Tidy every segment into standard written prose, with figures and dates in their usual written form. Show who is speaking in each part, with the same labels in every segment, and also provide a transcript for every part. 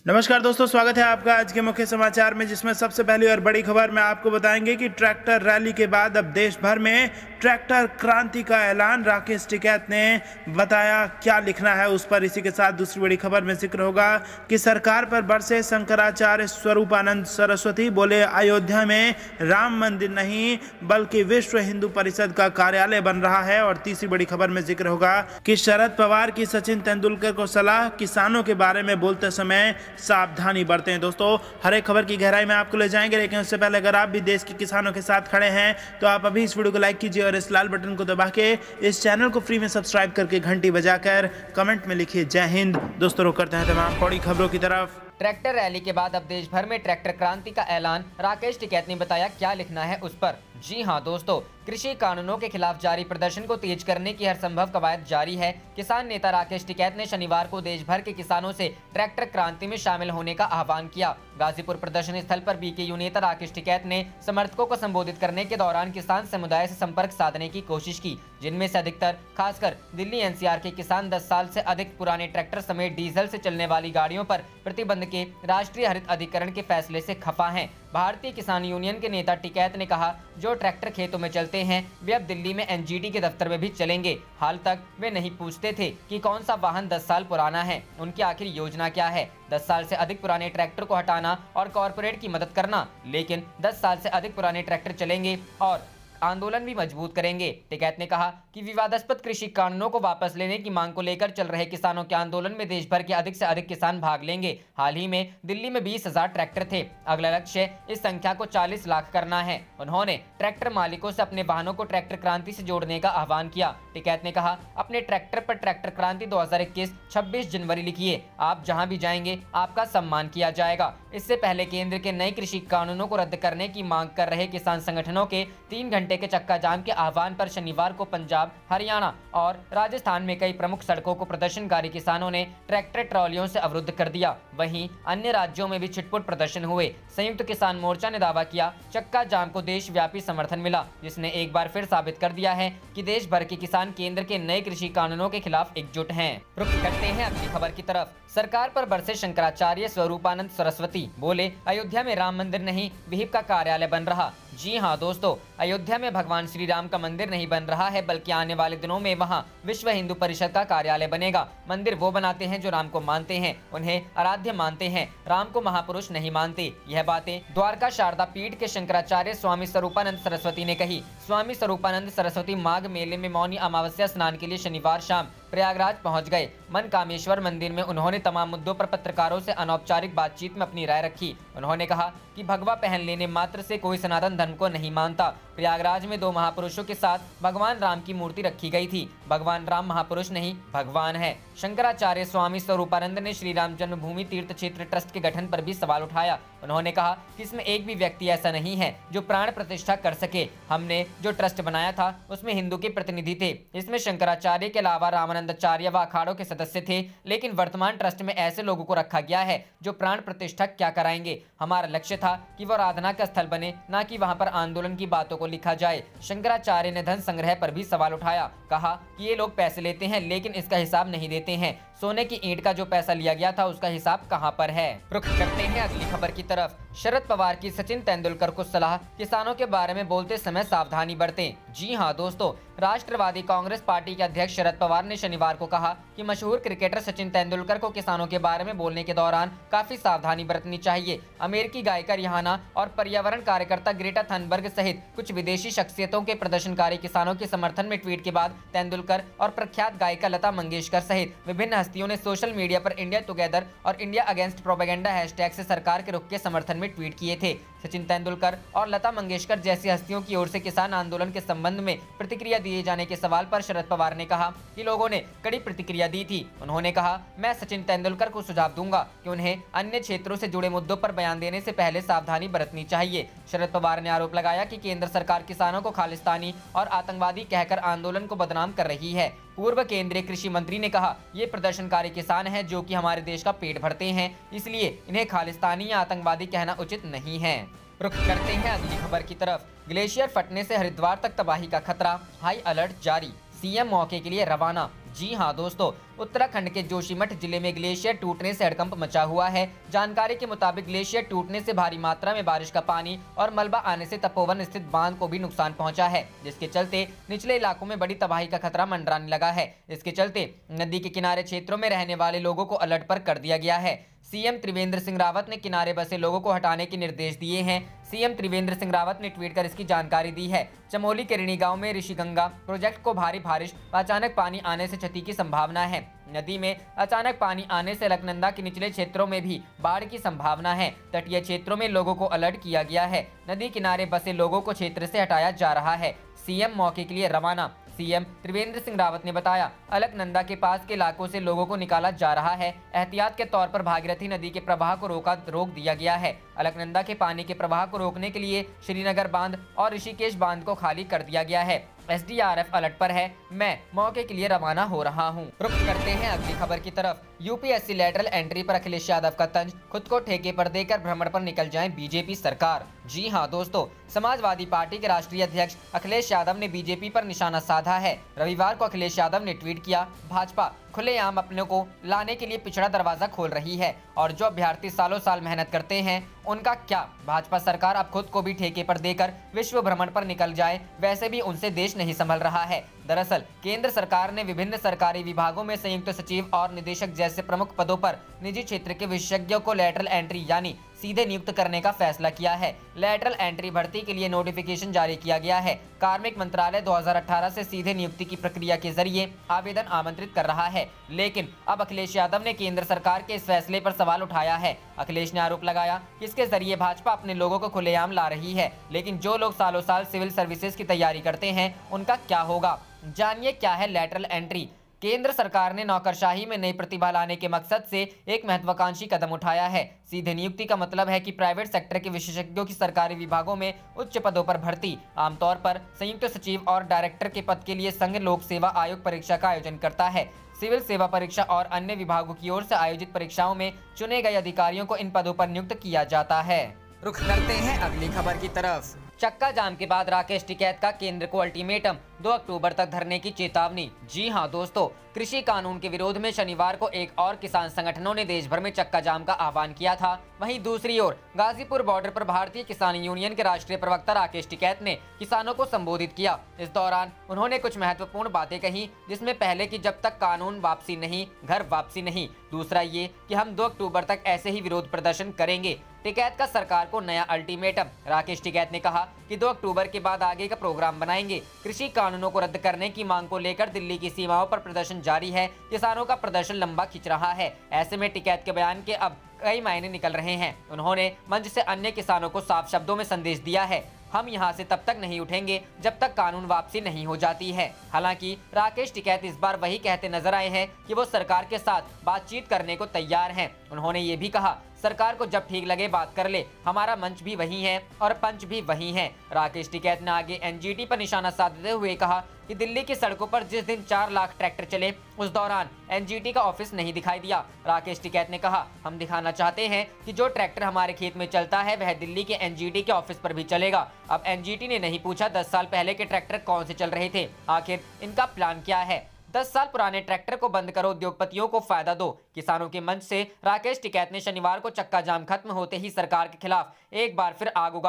Speaker 1: नमस्कार दोस्तों, स्वागत है आपका आज के मुख्य समाचार में, जिसमें सबसे पहली और बड़ी खबर में आपको बताएंगे कि ट्रैक्टर रैली के बाद अब देश भर में ट्रैक्टर क्रांति का ऐलान। राकेश टिकैत ने बताया क्या लिखना है उस पर। इसी के साथ दूसरी बड़ी खबर में जिक्र होगा कि सरकार पर बरसे शंकराचार्य स्वरूपानंद सरस्वती, बोले अयोध्या में राम मंदिर नहीं बल्कि विश्व हिंदू परिषद का कार्यालय बन रहा है। और तीसरी बड़ी खबर में जिक्र होगा कि शरद पवार की सचिन तेंदुलकर को सलाह, किसानों के बारे में बोलते समय सावधानी बरतें। दोस्तों, हर एक खबर की गहराई में आपको ले जाएंगे, लेकिन उससे पहले अगर आप भी देश के किसानों के साथ खड़े हैं तो आप अभी इस वीडियो को लाइक कीजिए और इस लाल बटन को दबा के इस चैनल को फ्री में सब्सक्राइब करके घंटी बजाकर कमेंट में लिखिए जय हिंद। दोस्तों, रुक करते हैं तमाम बड़ी खबरों की तरफ।
Speaker 2: ट्रैक्टर रैली के बाद अब देश भर में ट्रैक्टर क्रांति का ऐलान। राकेश टिकैत ने बताया क्या लिखना है उस पर। जी हां दोस्तों, कृषि कानूनों के खिलाफ जारी प्रदर्शन को तेज करने की हर संभव कवायद जारी है। किसान नेता राकेश टिकैत ने शनिवार को देश भर के किसानों से ट्रैक्टर क्रांति में शामिल होने का आह्वान किया। गाजीपुर प्रदर्शन स्थल पर बीकेयू नेता राकेश टिकैत ने समर्थकों को संबोधित करने के दौरान किसान समुदाय से संपर्क साधने की कोशिश की, जिनमें से अधिकतर खासकर दिल्ली एनसीआर के किसान 10 साल से अधिक पुराने ट्रैक्टर समेत डीजल से चलने वाली गाड़ियों पर प्रतिबंध के राष्ट्रीय हरित अधिकरण के फैसले से खफा हैं। भारतीय किसान यूनियन के नेता टिकैत ने कहा, जो ट्रैक्टर खेतों में चलते हैं वे अब दिल्ली में एनजीटी के दफ्तर में भी चलेंगे। हाल तक वे नहीं पूछते थे कि कौन सा वाहन 10 साल पुराना है, उनकी आखिर योजना क्या है। 10 साल से अधिक पुराने ट्रैक्टर को हटाना और कॉरपोरेट की मदद करना, लेकिन 10 साल से अधिक पुराने ट्रैक्टर चलेंगे और आंदोलन भी मजबूत करेंगे। टिकैत ने कहा कि विवादास्पद कृषि कानूनों को वापस लेने की मांग को लेकर चल रहे किसानों के आंदोलन में देश भर के अधिक से अधिक किसान भाग लेंगे। हाल ही में दिल्ली में 20,000 ट्रैक्टर थे। अगला लक्ष्य इस संख्या को 40 लाख करना है। उन्होंने ट्रैक्टर मालिकों से अपने वाहनों को ट्रैक्टर क्रांति से जोड़ने का आह्वान किया। टिकैत ने कहा, अपने ट्रैक्टर पर ट्रैक्टर क्रांति 2021 26 जनवरी लिखिए। आप जहां भी जाएंगे आपका सम्मान किया जाएगा। इससे पहले केंद्र के नए कृषि कानूनों को रद्द करने की मांग कर रहे किसान संगठनों के 3 घंटे के चक्का जाम के आह्वान पर शनिवार को पंजाब, हरियाणा और राजस्थान में कई प्रमुख सड़कों को प्रदर्शनकारी किसानों ने ट्रैक्टर ट्रॉलियों से अवरुद्ध कर दिया। वहीं अन्य राज्यों में भी छिटपुट प्रदर्शन हुए। संयुक्त किसान मोर्चा ने दावा किया, चक्का जाम को देशव्यापी समर्थन मिला, जिसने एक बार फिर साबित कर दिया है कि देश भर के किसान केंद्र के नए कृषि कानूनों के खिलाफ एकजुट हैं। रुख करते हैं अगली खबर की तरफ। सरकार पर बरसे शंकराचार्य स्वरूपानंद सरस्वती, बोले अयोध्या में राम मंदिर नहीं विहिप का कार्यालय बन रहा। जी हां दोस्तों, अयोध्या में भगवान श्री राम का मंदिर नहीं बन रहा है, बल्कि आने वाले दिनों में वहां विश्व हिंदू परिषद का कार्यालय बनेगा। मंदिर वो बनाते हैं जो राम को मानते हैं, उन्हें आराध्य मानते हैं, राम को महापुरुष नहीं मानते। यह बातें द्वारका शारदा पीठ के शंकराचार्य स्वामी स्वरूपानंद सरस्वती ने कही। स्वामी स्वरूपानंद सरस्वती माघ मेले में मौनी अमावस्या स्नान के लिए शनिवार शाम प्रयागराज पहुंच गए। मनकामेश्वर मंदिर में उन्होंने तमाम मुद्दों पर पत्रकारों से अनौपचारिक बातचीत में अपनी राय रखी। उन्होंने कहा कि भगवा पहन लेने मात्र से कोई सनातन धर्म को नहीं मानता। प्रयागराज में 2 महापुरुषों के साथ भगवान राम की मूर्ति रखी गई थी। भगवान राम महापुरुष नहीं भगवान है। शंकराचार्य स्वामी स्वरूपानंद ने श्री राम जन्मभूमि तीर्थ क्षेत्र ट्रस्ट के गठन पर भी सवाल उठाया। उन्होंने कहा कि इसमें एक भी व्यक्ति ऐसा नहीं है जो प्राण प्रतिष्ठा कर सके। हमने जो ट्रस्ट बनाया था उसमें हिंदू के प्रतिनिधि थे। इसमें शंकराचार्य के अलावा रामानंदाचार्य व अखाड़ों के सदस्य थे, लेकिन वर्तमान ट्रस्ट में ऐसे लोगों को रखा गया है जो प्राण प्रतिष्ठा क्या कराएंगे। हमारा लक्ष्य था कि वो आराधना का स्थल बने, न कि वहां पर आंदोलन की बातों को लिखा जाए। शंकराचार्य ने धन संग्रह पर भी सवाल उठाया। कहा कि ये लोग पैसे लेते हैं लेकिन इसका हिसाब नहीं देते हैं। सोने की ईंट का जो पैसा लिया गया था उसका हिसाब कहां पर है। रुख करते हैं अगली खबर की तरफ। शरद पवार की सचिन तेंदुलकर को सलाह, किसानों के बारे में बोलते समय सावधानी बरतें। जी हां दोस्तों, राष्ट्रवादी कांग्रेस पार्टी के अध्यक्ष शरद पवार ने शनिवार को कहा कि मशहूर क्रिकेटर सचिन तेंदुलकर को किसानों के बारे में बोलने के दौरान काफी सावधानी बरतनी चाहिए। अमेरिकी गायिका रिहाना और पर्यावरण कार्यकर्ता ग्रेटा थनबर्ग सहित कुछ विदेशी शख्सियतों के प्रदर्शनकारी किसानों के समर्थन में ट्वीट के बाद तेंदुलकर और प्रख्यात गायिका लता मंगेशकर सहित विभिन्न हस्तियों ने सोशल मीडिया पर इंडिया टुगेदर और इंडिया अगेंस्ट प्रोपेगेंडा हैशटैग से सरकार के रुख के समर्थन में ट्वीट किए थे। सचिन तेंदुलकर और लता मंगेशकर जैसी हस्तियों की ओर से किसान आंदोलन के संबंध में प्रतिक्रिया दिए जाने के सवाल पर शरद पवार ने कहा कि लोगों ने कड़ी प्रतिक्रिया दी थी। उन्होंने कहा, मैं सचिन तेंदुलकर को सुझाव दूंगा कि उन्हें अन्य क्षेत्रों से जुड़े मुद्दों पर बयान देने से पहले सावधानी बरतनी चाहिए। शरद पवार ने आरोप लगाया कि केंद्र सरकार किसानों को खालिस्तानी और आतंकवादी कहकर आंदोलन को बदनाम कर रही है। पूर्व केंद्रीय कृषि मंत्री ने कहा, ये प्रदर्शनकारी किसान हैं जो कि हमारे देश का पेट भरते हैं, इसलिए इन्हें खालिस्तानी या आतंकवादी कहना उचित नहीं है। रुख करते हैं अगली खबर की तरफ। ग्लेशियर फटने से हरिद्वार तक तबाही का खतरा, हाई अलर्ट जारी। सीएम मौके के लिए रवाना। जी हां दोस्तों, उत्तराखंड के जोशीमठ जिले में ग्लेशियर टूटने से हड़कंप मचा हुआ है। जानकारी के मुताबिक ग्लेशियर टूटने से भारी मात्रा में बारिश का पानी और मलबा आने से तपोवन स्थित बांध को भी नुकसान पहुंचा है, जिसके चलते निचले इलाकों में बड़ी तबाही का खतरा मंडराने लगा है। इसके चलते नदी के किनारे क्षेत्रों में रहने वाले लोगों को अलर्ट पर कर दिया गया है। सीएम त्रिवेंद्र सिंह रावत ने किनारे बसे लोगों को हटाने के निर्देश दिए हैं। सीएम त्रिवेंद्र सिंह रावत ने ट्वीट कर इसकी जानकारी दी है। चमोली के ऋणी गांव में ऋषिगंगा प्रोजेक्ट को भारी बारिश व अचानक पानी आने से क्षति की संभावना है। नदी में अचानक पानी आने से अलकनंदा के निचले क्षेत्रों में भी बाढ़ की संभावना है। तटीय क्षेत्रों में लोगों को अलर्ट किया गया है। नदी किनारे बसे लोगों को क्षेत्र से हटाया जा रहा है। सीएम मौके के लिए रवाना। सीएम त्रिवेंद्र सिंह रावत ने बताया, अलकनंदा के पास के इलाकों से लोगों को निकाला जा रहा है। एहतियात के तौर पर भागीरथी नदी के प्रवाह को रोक दिया गया है। अलकनंदा के पानी के प्रवाह को रोकने के लिए श्रीनगर बांध और ऋषिकेश बांध को खाली कर दिया गया है। एसडीआरएफ अलर्ट पर है। मैं मौके के लिए रवाना हो रहा हूं। रुख करते हैं अगली खबर की तरफ। यूपीएससी लेटरल एंट्री पर अखिलेश यादव का तंज, खुद को ठेके पर देकर भ्रमण पर निकल जाए बीजेपी सरकार। जी हां दोस्तों, समाजवादी पार्टी के राष्ट्रीय अध्यक्ष अखिलेश यादव ने बीजेपी पर निशाना साधा है। रविवार को अखिलेश यादव ने ट्वीट किया, भाजपा खुलेआम अपने को लाने के लिए पिछड़ा दरवाजा खोल रही है और जो अभ्यर्थी सालों साल मेहनत करते हैं उनका क्या। भाजपा सरकार अब खुद को भी ठेके पर देकर विश्व भ्रमण पर निकल जाए, वैसे भी उनसे देश नहीं संभल रहा है। दरअसल केंद्र सरकार ने विभिन्न सरकारी विभागों में संयुक्त सचिव और निदेशक जैसे प्रमुख पदों पर निजी क्षेत्र के विशेषज्ञों को लेटरल एंट्री यानी सीधे नियुक्त करने का फैसला किया है। लेटरल एंट्री भर्ती के लिए नोटिफिकेशन जारी किया गया है। कार्मिक मंत्रालय 2018 से सीधे नियुक्ति की प्रक्रिया के जरिए आवेदन आमंत्रित कर रहा है, लेकिन अब अखिलेश यादव ने केंद्र सरकार के इस फैसले पर सवाल उठाया है। अखिलेश ने आरोप लगाया कि इसके जरिए भाजपा अपने लोगों को खुलेआम ला रही है, लेकिन जो लोग सालों साल सिविल सर्विसेज की तैयारी करते हैं उनका क्या होगा। जानिए क्या है लेटरल एंट्री। केंद्र सरकार ने नौकरशाही में नई प्रतिभा लाने के मकसद से एक महत्वाकांक्षी कदम उठाया है। सीधे नियुक्ति का मतलब है कि प्राइवेट सेक्टर के विशेषज्ञों की सरकारी विभागों में उच्च पदों पर भर्ती। आमतौर पर संयुक्त सचिव और डायरेक्टर के पद के लिए संघ लोक सेवा आयोग परीक्षा का आयोजन करता है। सिविल सेवा परीक्षा और अन्य विभागों की ओर से आयोजित परीक्षाओं में चुने गए अधिकारियों को इन पदों पर नियुक्त किया जाता है। रुख करते हैं अगली खबर की तरफ। चक्का जाम के बाद राकेश टिकैत का केंद्र को अल्टीमेटम, 2 अक्टूबर तक धरने की चेतावनी। जी हां दोस्तों, कृषि कानून के विरोध में शनिवार को एक और किसान संगठनों ने देश भर में चक्का जाम का आह्वान किया था। वहीं दूसरी ओर गाजीपुर बॉर्डर पर भारतीय किसान यूनियन के राष्ट्रीय प्रवक्ता राकेश टिकैत ने किसानों को संबोधित किया। इस दौरान उन्होंने कुछ महत्वपूर्ण बातें कही, जिसमें पहले कि जब तक कानून वापसी नहीं, घर वापसी नहीं। दूसरा ये कि हम 2 अक्टूबर तक ऐसे ही विरोध प्रदर्शन करेंगे। टिकैत का सरकार को नया अल्टीमेटम। राकेश टिकैत ने कहा कि 2 अक्टूबर के बाद आगे का प्रोग्राम बनाएंगे। कृषि कानूनों को रद्द करने की मांग को लेकर दिल्ली की सीमाओं पर प्रदर्शन जारी है। किसानों का प्रदर्शन लंबा खिंच रहा है। ऐसे में टिकैत के बयान के अब कई मायने निकल रहे हैं। उन्होंने मंच से अन्य किसानों को साफ शब्दों में संदेश दिया है, हम यहां से तब तक नहीं उठेंगे जब तक कानून वापसी नहीं हो जाती है। हालांकि राकेश टिकैत इस बार वही कहते नजर आए हैं कि वो सरकार के साथ बातचीत करने को तैयार हैं। उन्होंने ये भी कहा, सरकार को जब ठीक लगे बात कर ले, हमारा मंच भी वही है और पंच भी वही है। राकेश टिकैत ने आगे एनजीटी पर निशाना साधते हुए कहा कि दिल्ली की सड़कों पर जिस दिन 4 लाख ट्रैक्टर चले, उस दौरान एनजीटी का ऑफिस नहीं दिखाई दिया। राकेश टिकैत ने कहा, हम दिखाना चाहते हैं कि जो ट्रैक्टर हमारे खेत में चलता है वह दिल्ली के एनजीटी के ऑफिस पर भी चलेगा। अब एनजीटी ने नहीं पूछा 10 साल पहले के ट्रैक्टर कौन से चल रहे थे, आखिर इनका प्लान क्या है। 10 साल पुराने ट्रैक्टर को बंद करो, उद्योगपतियों को फायदा दो। किसानों के मंच से राकेश टिकैत ने शनिवार को चक्का जाम खत्म होते ही सरकार के खिलाफ एक बार फिर आग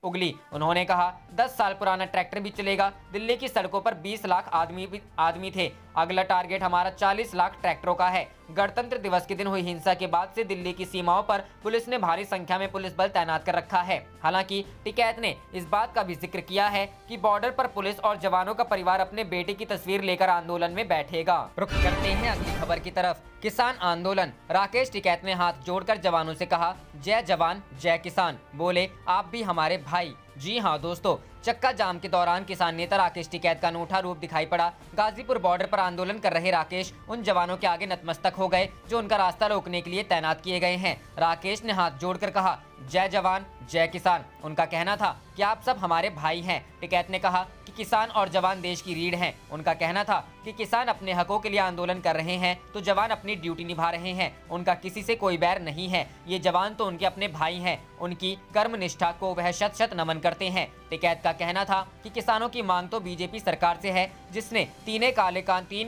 Speaker 2: उगली। उन्होंने कहा, 10 साल पुराना ट्रैक्टर भी चलेगा। दिल्ली की सड़कों पर 20 लाख आदमी थे। अगला टारगेट हमारा 40 लाख ट्रैक्टरों का है। गणतंत्र दिवस के दिन हुई हिंसा के बाद से दिल्ली की सीमाओं पर पुलिस ने भारी संख्या में पुलिस बल तैनात कर रखा है। हालांकि टिकैत ने इस बात का भी जिक्र किया है कि बॉर्डर पर पुलिस और जवानों का परिवार अपने बेटे की तस्वीर लेकर आंदोलन में बैठेगा। रुख करते हैं अगली खबर की तरफ। किसान आंदोलन। राकेश टिकैत ने हाथ जोड़कर जवानों से कहा, जय जवान जय किसान। बोले, आप भी हमारे भाई। जी हां दोस्तों, चक्का जाम के दौरान किसान नेता राकेश टिकैत का अनूठा रूप दिखाई पड़ा। गाजीपुर बॉर्डर पर आंदोलन कर रहे राकेश उन जवानों के आगे नतमस्तक हो गए जो उनका रास्ता रोकने के लिए तैनात किए गए हैं। राकेश ने हाथ जोड़कर कहा, जय जवान जय किसान। उनका कहना था कि आप सब हमारे भाई हैं। टिकैत ने कहा कि किसान और जवान देश की रीढ़ हैं। उनका कहना था कि किसान अपने हकों के लिए आंदोलन कर रहे हैं तो जवान अपनी ड्यूटी निभा रहे हैं। उनका किसी से कोई बैर नहीं है। ये जवान तो उनके अपने भाई हैं। उनकी कर्मनिष्ठा को वह शत शत नमन करते हैं। टिकैत का कहना था कि किसानों की मांग तो बीजेपी सरकार से है, जिसने तीन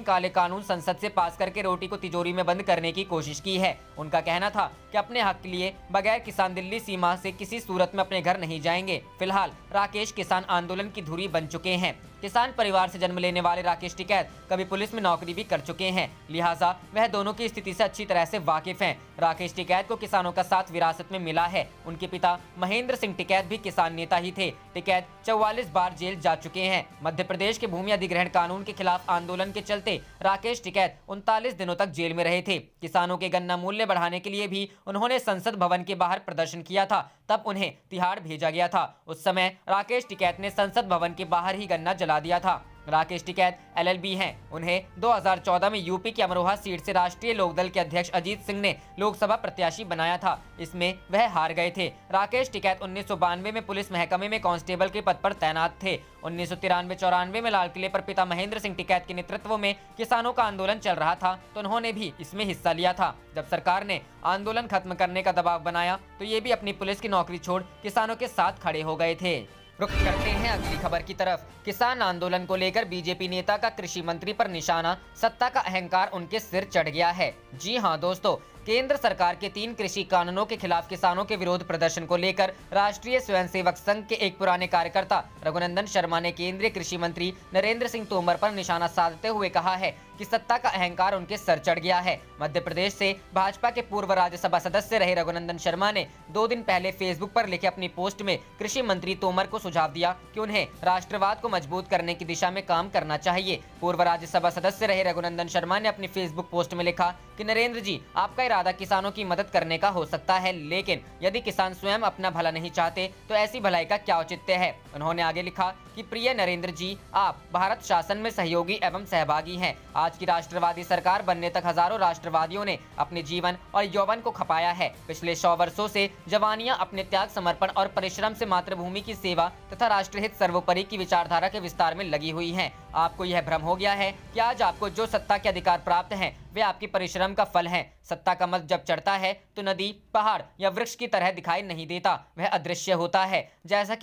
Speaker 2: काले कानून संसद से पास करके रोटी को तिजोरी में बंद करने की कोशिश की है। उनका कहना था कि अपने हक के लिए बगैर किसान दिल्ली सीमा से किसी सूरत में अपने घर नहीं जाएंगे। फिलहाल राकेश किसान आंदोलन की धुरी बन चुके हैं। किसान परिवार से जन्म लेने वाले राकेश टिकैत कभी पुलिस में नौकरी भी कर चुके हैं, लिहाजा वह दोनों की स्थिति से अच्छी तरह से वाकिफ हैं। राकेश टिकैत को किसानों का साथ विरासत में मिला है। उनके पिता महेंद्र सिंह टिकैत भी किसान नेता ही थे। टिकैत 44 बार जेल जा चुके हैं। मध्य प्रदेश के भूमि अधिग्रहण कानून के खिलाफ आंदोलन के चलते राकेश टिकैत 39 दिनों तक जेल में रहे थे। किसानों के गन्ना मूल्य बढ़ाने के लिए भी उन्होंने संसद भवन के बाहर प्रदर्शन किया था, तब उन्हें तिहाड़ भेजा गया था। उस समय राकेश टिकैत ने संसद भवन के बाहर ही गन्ना जला दिया था। राकेश टिकैत LLB हैं। उन्हें 2014 में यूपी की अमरोहा सीट से राष्ट्रीय लोकदल के अध्यक्ष अजीत सिंह ने लोकसभा प्रत्याशी बनाया था। इसमें वह हार गए थे। राकेश टिकैत 1992 में पुलिस महकमे में कांस्टेबल के पद पर तैनात थे। 1993-94 में लाल किले पर पिता महेंद्र सिंह टिकैत के नेतृत्व में किसानों का आंदोलन चल रहा था तो उन्होंने भी इसमें हिस्सा लिया था। जब सरकार ने आंदोलन खत्म करने का दबाव बनाया तो ये भी अपनी पुलिस की नौकरी छोड़ किसानों के साथ खड़े हो गए थे। रुख करते हैं अगली खबर की तरफ। किसान आंदोलन को लेकर बीजेपी नेता का कृषि मंत्री पर निशाना, सत्ता का अहंकार उनके सिर चढ़ गया है। जी हां दोस्तों, केंद्र सरकार के 3 कृषि कानूनों के खिलाफ किसानों के विरोध प्रदर्शन को लेकर राष्ट्रीय स्वयंसेवक संघ के एक पुराने कार्यकर्ता रघुनंदन शर्मा ने केंद्रीय कृषि मंत्री नरेंद्र सिंह तोमर पर निशाना साधते हुए कहा है कि सत्ता का अहंकार उनके सर चढ़ गया है। मध्य प्रदेश से भाजपा के पूर्व राज्यसभा सदस्य रहे रघुनंदन शर्मा ने 2 दिन पहले फेसबुक पर लिखे अपनी पोस्ट में कृषि मंत्री तोमर को सुझाव दिया कि उन्हें राष्ट्रवाद को मजबूत करने की दिशा में काम करना चाहिए। पूर्व राज्यसभा सदस्य रहे रघुनंदन शर्मा ने अपनी फेसबुक पोस्ट में लिखा कि नरेंद्र जी, आपका इरादा किसानों की मदद करने का हो सकता है, लेकिन यदि किसान स्वयं अपना भला नहीं चाहते तो ऐसी भलाई का क्या औचित्य है। उन्होंने आगे लिखा कि प्रिय नरेंद्र जी, आप भारत शासन में सहयोगी एवं सहभागी हैं। आज की राष्ट्रवादी सरकार बनने तक हजारों राष्ट्रवादियों ने अपने जीवन और यौवन को खपाया है। पिछले 100 वर्षों से जवानियां अपने त्याग, समर्पण और परिश्रम से मातृभूमि की सेवा तथा राष्ट्रहित सर्वोपरि की विचारधारा के विस्तार में लगी हुई हैं। आपको यह भ्रम हो गया है कि आज आपको जो सत्ता के अधिकार प्राप्त हैं वे आपकी परिश्रम का फल हैं। सत्ता का मद जब चढ़ता है तो नदी, पहाड़ या वृक्ष की तरह दिखाई नहीं देता, वह अदृश्य होता है, जैसा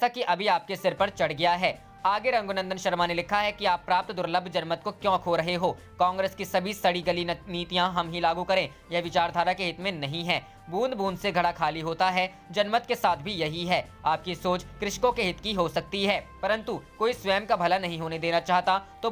Speaker 2: कि अभी आपके सिर पर चढ़ गया है। आगे रघुनंदन शर्मा ने लिखा है कि आप प्राप्त दुर्लभ जनमत को क्यों खो रहे हो। कांग्रेस की सभी सड़ी गली नीतियां हम ही लागू करें, यह विचारधारा के हित में नहीं है। बूंद बूंद से घड़ा खाली होता है, जनमत के साथ भी यही है। आपकी सोच कृषकों के हित की हो सकती है, परंतु कोई स्वयं का भला नहीं होने देना चाहता तो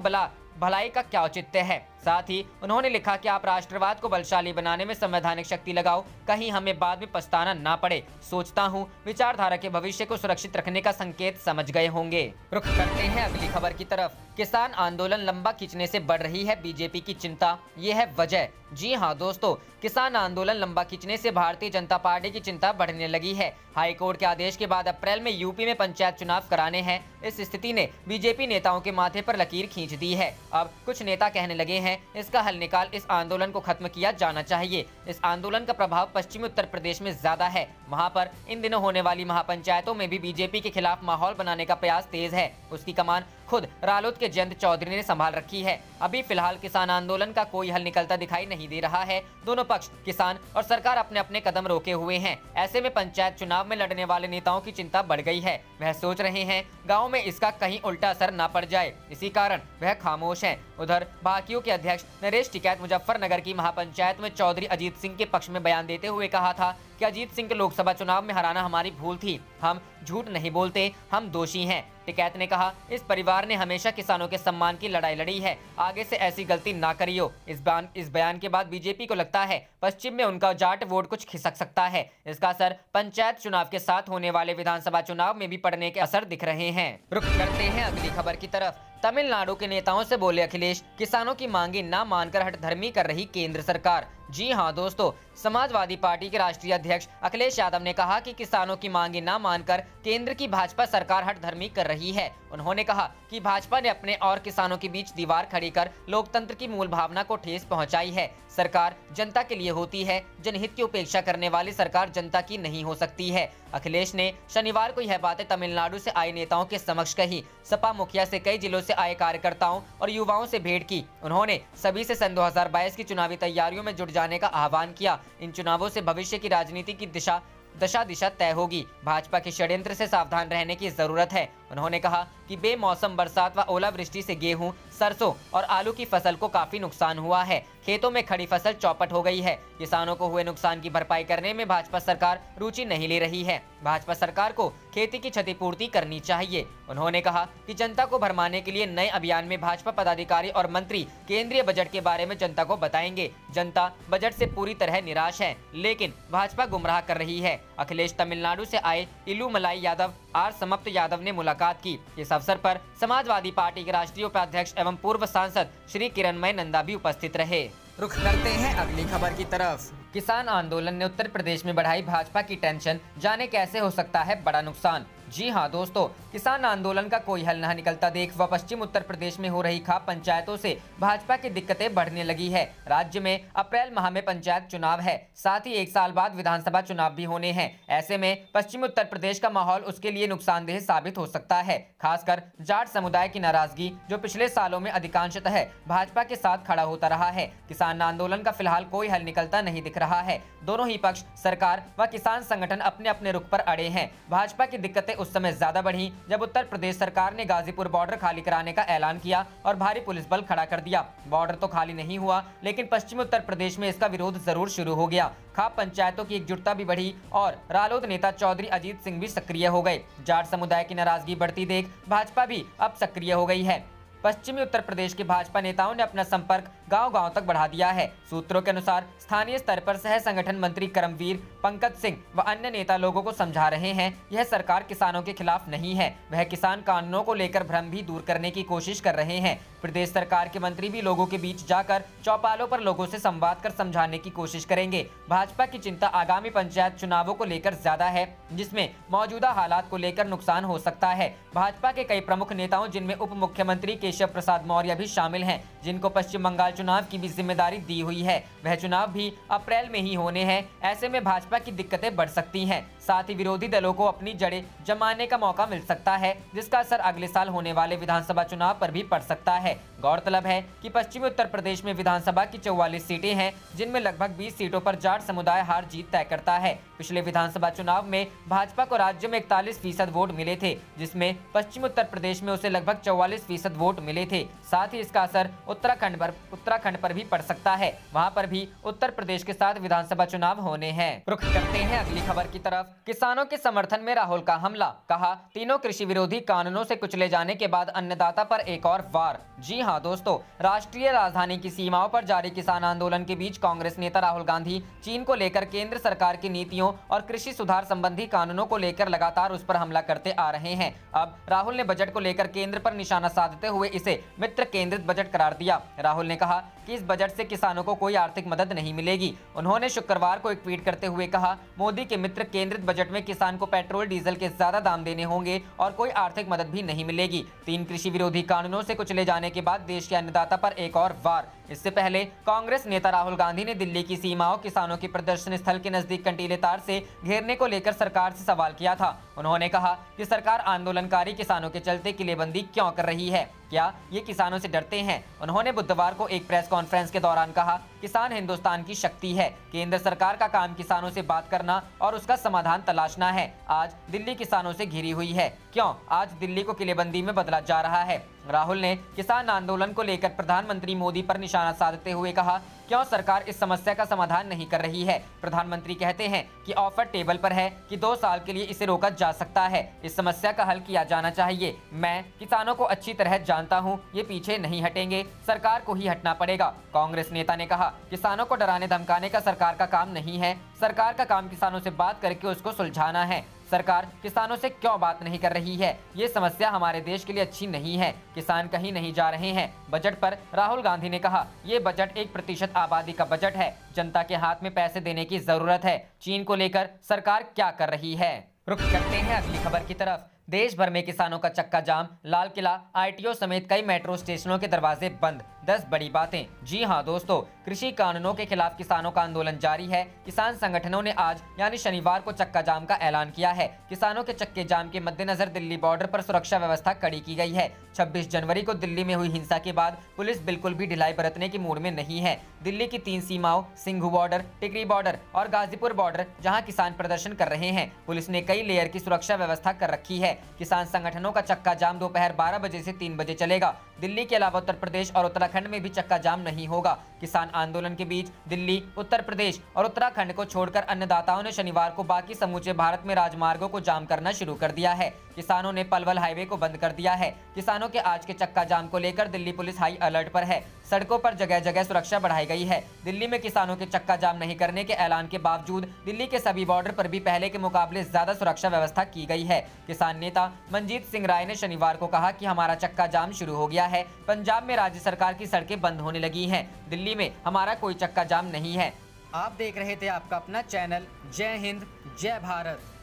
Speaker 2: भलाई का क्या औचित्य है। साथ ही उन्होंने लिखा कि आप राष्ट्रवाद को बलशाली बनाने में संवैधानिक शक्ति लगाओ, कहीं हमें बाद में पछताना ना पड़े। सोचता हूँ विचारधारा के भविष्य को सुरक्षित रखने का संकेत समझ गए होंगे। रुख करते हैं अगली खबर की तरफ। किसान आंदोलन लंबा खींचने से बढ़ रही है बीजेपी की चिंता, ये है वजह। जी हाँ दोस्तों, किसान आंदोलन लंबा खींचने से भारतीय जनता पार्टी की चिंता बढ़ने लगी है। हाईकोर्ट के आदेश के बाद अप्रैल में यूपी में पंचायत चुनाव कराने हैं। इस स्थिति ने बीजेपी नेताओं के माथे पर लकीर खींच दी है। अब कुछ नेता कहने लगे हैं इसका हल निकाल इस आंदोलन को खत्म किया जाना चाहिए। इस आंदोलन का प्रभाव पश्चिमी उत्तर प्रदेश में ज्यादा है। वहां पर इन दिनों होने वाली महापंचायतों में भी बीजेपी के खिलाफ माहौल बनाने का प्रयास तेज है। उसकी कमान खुद रालोद के जयंत चौधरी ने संभाल रखी है। अभी फिलहाल किसान आंदोलन का कोई हल निकलता दिखाई नहीं दे रहा है। दोनों पक्ष, किसान और सरकार, अपने अपने कदम रोके हुए हैं। ऐसे में पंचायत चुनाव में लड़ने वाले नेताओं की चिंता बढ़ गई है। वह सोच रहे हैं गाँव में इसका कहीं उल्टा असर न पड़ जाए, इसी कारण वह खामोश है। उधर भाकियू के अध्यक्ष नरेश टिकैत मुजफ्फरनगर की महापंचायत में चौधरी अजीत सिंह के पक्ष में बयान देते हुए कहा था कि अजीत सिंह के लोकसभा चुनाव में हराना हमारी भूल थी, हम झूठ नहीं बोलते, हम दोषी हैं। टिकैत ने कहा, इस परिवार ने हमेशा किसानों के सम्मान की लड़ाई लड़ी है, आगे से ऐसी गलती ना करियो। इस बयान के बाद बीजेपी को लगता है पश्चिम में उनका जाट वोट कुछ खिसक सकता है। इसका असर पंचायत चुनाव के साथ होने वाले विधानसभा चुनाव में भी पड़ने के असर दिख रहे हैं। रुख करते हैं अगली खबर की तरफ। तमिलनाडु के नेताओं से बोले अखिलेश, किसानों की मांगे ना मानकर हठधर्मी कर रही केंद्र सरकार। जी हां दोस्तों, समाजवादी पार्टी के राष्ट्रीय अध्यक्ष अखिलेश यादव ने कहा कि किसानों की मांगे ना मानकर केंद्र की भाजपा सरकार हठधर्मी कर रही है। उन्होंने कहा कि भाजपा ने अपने और किसानों के बीच दीवार खड़ी कर लोकतंत्र की मूल भावना को ठेस पहुंचाई है। सरकार जनता के लिए होती है, जनहित की उपेक्षा करने वाली सरकार जनता की नहीं हो सकती है। अखिलेश ने शनिवार को यह बातें तमिलनाडु से आए नेताओं के समक्ष कही। सपा मुखिया से कई जिलों से आए कार्यकर्ताओं और युवाओं से भेंट की। उन्होंने सभी से सन 2022 की चुनावी तैयारियों में जुट जाने का आह्वान किया। इन चुनावों से भविष्य की राजनीति की दिशा तय होगी। भाजपा के षड्यंत्र से सावधान रहने की जरूरत है। उन्होंने कहा कि बेमौसम बरसात व ओलावृष्टि से गेहूं, सरसों और आलू की फसल को काफी नुकसान हुआ है। खेतों में खड़ी फसल चौपट हो गई है। किसानों को हुए नुकसान की भरपाई करने में भाजपा सरकार रुचि नहीं ले रही है। भाजपा सरकार को खेती की क्षतिपूर्ति करनी चाहिए। उन्होंने कहा कि जनता को भरमाने के लिए नए अभियान में भाजपा पदाधिकारी और मंत्री केंद्रीय बजट के बारे में जनता को बताएंगे। जनता बजट से पूरी तरह निराश है, लेकिन भाजपा गुमराह कर रही है। अखिलेश तमिलनाडु से आए इलूमलाई यादव आर समप्त यादव ने मुलाकात की। इस अवसर पर समाजवादी पार्टी के राष्ट्रीय उपाध्यक्ष एवं पूर्व सांसद श्री किरणमय नंदा भी उपस्थित रहे। रुख करते हैं अगली खबर की तरफ। किसान आंदोलन ने उत्तर प्रदेश में बढ़ाई भाजपा की टेंशन, जाने कैसे हो सकता है बड़ा नुकसान। जी हां दोस्तों, किसान आंदोलन का कोई हल न निकलता देख व पश्चिम उत्तर प्रदेश में हो रही खाप पंचायतों से भाजपा की दिक्कतें बढ़ने लगी है। राज्य में अप्रैल माह में पंचायत चुनाव है, साथ ही 1 साल बाद विधानसभा चुनाव भी होने हैं। ऐसे में पश्चिम उत्तर प्रदेश का माहौल उसके लिए नुकसानदेह साबित हो सकता है। खासकर जाट समुदाय की नाराजगी, जो पिछले सालों में अधिकांशतः भाजपा के साथ खड़ा होता रहा है। किसान आंदोलन का फिलहाल कोई हल निकलता नहीं दिख रहा है। दोनों ही पक्ष, सरकार व किसान संगठन अपने अपने रुख पर अड़े हैं। भाजपा की दिक्कतें उस समय ज्यादा बढ़ी जब उत्तर प्रदेश सरकार ने गाजीपुर बॉर्डर खाली कराने का ऐलान किया और भारी पुलिस बल खड़ा कर दिया। बॉर्डर तो खाली नहीं हुआ, लेकिन पश्चिम उत्तर प्रदेश में इसका विरोध जरूर शुरू हो गया। खाप पंचायतों की एकजुटता भी बढ़ी और रालोद नेता चौधरी अजीत सिंह भी सक्रिय हो गए। जाट समुदाय की नाराजगी बढ़ती देख भाजपा भी अब सक्रिय हो गई है। पश्चिमी उत्तर प्रदेश के भाजपा नेताओं ने अपना संपर्क गांव-गांव तक बढ़ा दिया है। सूत्रों के अनुसार स्थानीय स्तर पर सह संगठन मंत्री करमवीर, पंकज सिंह व अन्य नेता लोगों को समझा रहे हैं यह सरकार किसानों के खिलाफ नहीं है। वह किसान कानूनों को लेकर भ्रम भी दूर करने की कोशिश कर रहे हैं। प्रदेश सरकार के मंत्री भी लोगों के बीच जाकर चौपालों पर लोगों से संवाद कर समझाने की कोशिश करेंगे। भाजपा की चिंता आगामी पंचायत चुनावों को लेकर ज्यादा है, जिसमें मौजूदा हालात को लेकर नुकसान हो सकता है। भाजपा के कई प्रमुख नेताओं, जिनमें उप मुख्यमंत्री केशव प्रसाद मौर्य भी शामिल हैं, जिनको पश्चिम बंगाल चुनाव की भी जिम्मेदारी दी हुई है। वह चुनाव भी अप्रैल में ही होने हैं। ऐसे में भाजपा की दिक्कतें बढ़ सकती हैं। साथ ही विरोधी दलों को अपनी जड़ें जमाने का मौका मिल सकता है, जिसका असर अगले साल होने वाले विधानसभा चुनाव पर भी पड़ सकता है। गौरतलब है कि पश्चिमी उत्तर प्रदेश में विधानसभा की 44 सीटें हैं, जिनमें लगभग 20 सीटों पर जाट समुदाय हार जीत तय करता है। पिछले विधानसभा चुनाव में भाजपा को राज्य में 41% वोट मिले थे, जिसमें पश्चिम उत्तर प्रदेश में उसे लगभग 44% वोट मिले थे। साथ ही इसका असर उत्तराखंड पर भी पड़ सकता है। वहां पर भी उत्तर प्रदेश के साथ विधानसभा चुनाव होने हैं। रुख करते हैं अगली खबर की तरफ। किसानों के समर्थन में राहुल का हमला, कहा तीनों कृषि विरोधी कानूनों से कुचले जाने के बाद अन्नदाता पर एक और वार। जी हां दोस्तों, राष्ट्रीय राजधानी की सीमाओं पर जारी किसान आंदोलन के बीच कांग्रेस नेता राहुल गांधी चीन को लेकर केंद्र सरकार की नीतियों और कृषि सुधार संबंधी कानूनों को लेकर लगातार उस पर हमला करते आ रहे हैं। अब राहुल ने बजट को लेकर केंद्र पर निशाना साधते हुए इसे मित्र केंद्रित बजट करार दिया। राहुल ने कहा कि इस बजट से किसानों को कोई आर्थिक मदद नहीं मिलेगी। उन्होंने शुक्रवार को एक ट्वीट करते हुए कहा, मोदी के मित्र केंद्रित बजट में किसान को पेट्रोल डीजल के ज्यादा दाम देने होंगे और कोई आर्थिक मदद भी नहीं मिलेगी। 3 कृषि विरोधी कानूनों से कुचले जाने के बाद देश के अन्नदाता पर एक और वार। इससे पहले कांग्रेस नेता राहुल गांधी ने दिल्ली की सीमाओं किसानों की प्रदर्शन स्थल के नजदीक कंटीले तार से घेरने को लेकर सरकार से सवाल किया था। उन्होंने कहा कि सरकार आंदोलनकारी किसानों के चलते किलेबंदी क्यों कर रही है, क्या ये किसानों से डरते हैं। उन्होंने बुधवार को एक प्रेस कॉन्फ्रेंस के दौरान कहा, किसान हिंदुस्तान की शक्ति है। केंद्र सरकार का काम किसानों से बात करना और उसका समाधान तलाशना है। आज दिल्ली किसानों से घिरी हुई है, क्यों आज दिल्ली को किलेबंदी में बदला जा रहा है। राहुल ने किसान आंदोलन को लेकर प्रधानमंत्री मोदी पर निशाना साधते हुए कहा, क्यों सरकार इस समस्या का समाधान नहीं कर रही है। प्रधानमंत्री कहते हैं कि ऑफर टेबल पर है कि 2 साल के लिए इसे रोका जा सकता है। इस समस्या का हल किया जाना चाहिए। मैं किसानों को अच्छी तरह जानता हूं, ये पीछे नहीं हटेंगे, सरकार को ही हटना पड़ेगा। कांग्रेस नेता ने कहा, किसानों को डराने धमकाने का सरकार का काम नहीं है। सरकार का काम किसानों से बात करके उसको सुलझाना है। सरकार किसानों से क्यों बात नहीं कर रही है, ये समस्या हमारे देश के लिए अच्छी नहीं है। किसान कहीं नहीं जा रहे हैं। बजट पर राहुल गांधी ने कहा, ये बजट 1% आबादी का बजट है। जनता के हाथ में पैसे देने की जरूरत है। चीन को लेकर सरकार क्या कर रही है। रुख करते हैं अगली खबर की तरफ। देश भर में किसानों का चक्का जाम, लाल किला, आईटीओ समेत कई मेट्रो स्टेशनों के दरवाजे बंद। 10 बड़ी बातें। जी हां दोस्तों, कृषि कानूनों के खिलाफ किसानों का आंदोलन जारी है। किसान संगठनों ने आज यानी शनिवार को चक्का जाम का ऐलान किया है। किसानों के चक्के जाम के मद्देनजर दिल्ली बॉर्डर पर सुरक्षा व्यवस्था कड़ी की गई है। 26 जनवरी को दिल्ली में हुई हिंसा के बाद पुलिस बिल्कुल भी ढिलाई बरतने की मूड में नहीं है। दिल्ली की 3 सीमाओं सिंघू बॉर्डर, टिकरी बॉर्डर और गाजीपुर बॉर्डर, जहां किसान प्रदर्शन कर रहे हैं, पुलिस ने कई लेयर की सुरक्षा व्यवस्था कर रखी है। किसान संगठनों का चक्का जाम दोपहर 12 बजे से 3 बजे चलेगा। दिल्ली के अलावा उत्तर प्रदेश और उत्तराखंड में भी चक्का जाम नहीं होगा। किसान आंदोलन के बीच दिल्ली, उत्तर प्रदेश और उत्तराखंड को छोड़कर अन्नदाताओं ने शनिवार को बाकी समूचे भारत में राजमार्गों को जाम करना शुरू कर दिया है। किसानों ने पलवल हाईवे को बंद कर दिया है। किसानों के आज के चक्का जाम को लेकर दिल्ली पुलिस हाई अलर्ट पर है। सड़कों पर जगह जगह सुरक्षा बढ़ाई गई है। दिल्ली में किसानों के चक्का जाम नहीं करने के ऐलान के बावजूद दिल्ली के सभी बॉर्डर पर भी पहले के मुकाबले ज्यादा सुरक्षा व्यवस्था की गई है। किसान नेता मनजीत सिंह राय ने शनिवार को कहा कि हमारा चक्का जाम शुरू हो गया है। पंजाब में राज्य सरकार की सड़कें बंद होने लगी हैं। दिल्ली में हमारा कोई चक्का जाम नहीं है। आप देख रहे थे आपका अपना चैनल जय हिंद जय भारत।